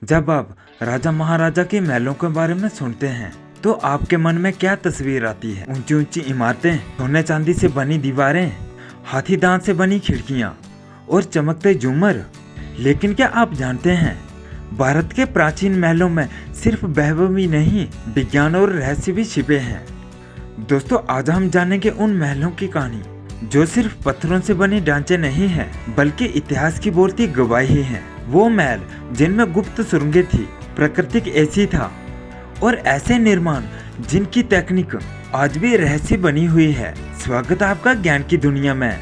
जब आप राजा महाराजा के महलों के बारे में सुनते हैं तो आपके मन में क्या तस्वीर आती है? ऊंची ऊंची इमारतें, सोने चांदी से बनी दीवारें, हाथी दांत से बनी खिड़कियां और चमकते झूमर। लेकिन क्या आप जानते हैं, भारत के प्राचीन महलों में सिर्फ वैभव ही नहीं, विज्ञान और रहस्य भी छिपे हैं। दोस्तों, आज हम जानेंगे उन महलों की कहानी जो सिर्फ पत्थरों से बने ढांचे नहीं हैं, बल्कि इतिहास की बोलती गवाही हैं। वो महल जिनमें गुप्त सुरंगें थी, प्राकृतिक ऐसी था और ऐसे निर्माण जिनकी तकनीक आज भी रहस्य बनी हुई है। स्वागत है आपका ज्ञान की दुनिया में।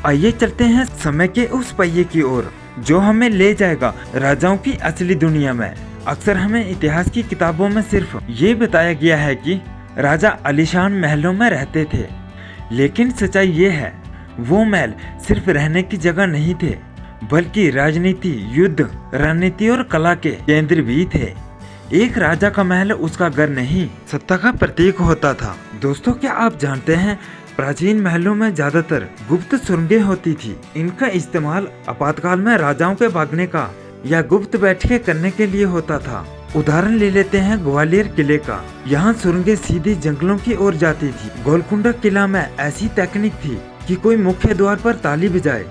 आइए चलते हैं समय के उस पहिए की ओर जो हमें ले जाएगा राजाओं की असली दुनिया में। अक्सर हमें इतिहास की किताबों में सिर्फ ये बताया गया है कि राजा आलीशान महलों में रहते थे, लेकिन सच्चाई ये है वो महल सिर्फ रहने की जगह नहीं थे, बल्कि राजनीति, युद्ध, रणनीति और कला के केंद्र भी थे। एक राजा का महल उसका घर नहीं, सत्ता का प्रतीक होता था। दोस्तों, क्या आप जानते हैं, प्राचीन महलों में ज्यादातर गुप्त सुरंगें होती थी। इनका इस्तेमाल आपातकाल में राजाओं के भागने का या गुप्त बैठकें करने के लिए होता था। उदाहरण ले लेते हैं ग्वालियर किले का। यहाँ सुरंगें सीधे जंगलों की ओर जाती थी। गोलकुंडा किला में ऐसी तकनीक थी कि कोई मुख्य द्वार पर ताली बजाए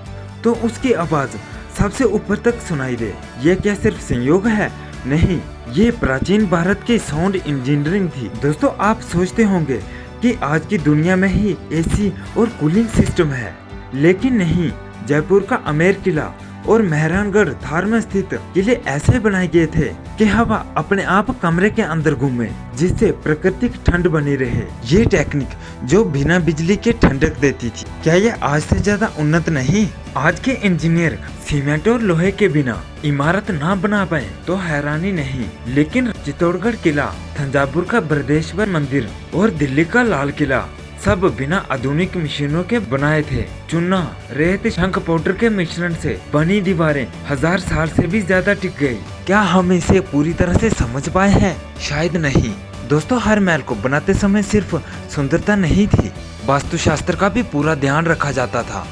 तो उसकी आवाज सबसे ऊपर तक सुनाई दे। ये क्या सिर्फ संयोग है? नहीं, ये प्राचीन भारत की साउंड इंजीनियरिंग थी। दोस्तों, आप सोचते होंगे कि आज की दुनिया में ही एसी और कूलिंग सिस्टम है, लेकिन नहीं। जयपुर का आमेर किला और मेहरानगढ़ धार में स्थित किले ऐसे बनाए गए थे कि हवा अपने आप कमरे के अंदर घूमे, जिससे प्राकृतिक ठंड बनी रहे। ये टेक्निक जो बिना बिजली के ठंडक देती थी, क्या ये आज से ज्यादा उन्नत नहीं? आज के इंजीनियर सीमेंट और लोहे के बिना इमारत ना बना पाए तो हैरानी नहीं, लेकिन चित्तौड़गढ़ किला, तंजावुर का बृहदेश्वर मंदिर और दिल्ली का लाल किला सब बिना आधुनिक मशीनों के बनाए थे। चूना, रेत, शंख पाउडर के मिश्रण से बनी दीवारें 1000 साल से भी ज्यादा टिक गई। क्या हम इसे पूरी तरह से समझ पाए हैं? शायद नहीं। दोस्तों, हर महल को बनाते समय सिर्फ सुंदरता नहीं थी, वास्तुशास्त्र का भी पूरा ध्यान रखा जाता था।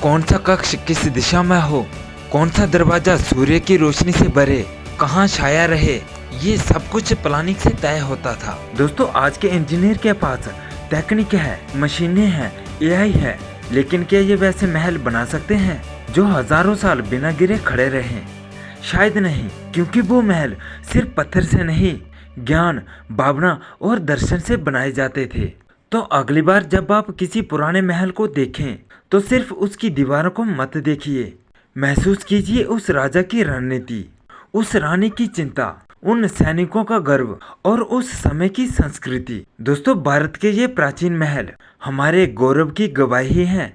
कौन सा कक्ष किस दिशा में हो, कौन सा दरवाजा सूर्य की रोशनी से भरे, कहाँ छाया रहे, ये सब कुछ प्लानिंग से तय होता था। दोस्तों, आज के इंजीनियर के पास तकनीक है, मशीनें हैं, एआई है, लेकिन क्या ये वैसे महल बना सकते हैं जो हजारों साल बिना गिरे खड़े रहे? शायद नहीं, क्योंकि वो महल सिर्फ पत्थर से नहीं, ज्ञान, भावना और दर्शन से बनाए जाते थे। तो अगली बार जब आप किसी पुराने महल को देखें तो सिर्फ उसकी दीवारों को मत देखिए, महसूस कीजिए उस राजा की रणनीति, उस रानी की चिंता, उन सैनिकों का गर्व और उस समय की संस्कृति। दोस्तों, भारत के ये प्राचीन महल हमारे गौरव की गवाही हैं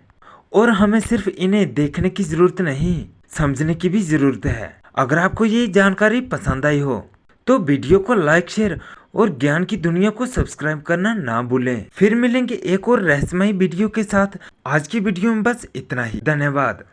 और हमें सिर्फ इन्हें देखने की जरूरत नहीं, समझने की भी जरूरत है। अगर आपको ये जानकारी पसंद आई हो तो वीडियो को लाइक, शेयर और ज्ञान की दुनिया को सब्सक्राइब करना ना भूलें। फिर मिलेंगे एक और रहस्यमयी वीडियो के साथ। आज की वीडियो में बस इतना ही। धन्यवाद।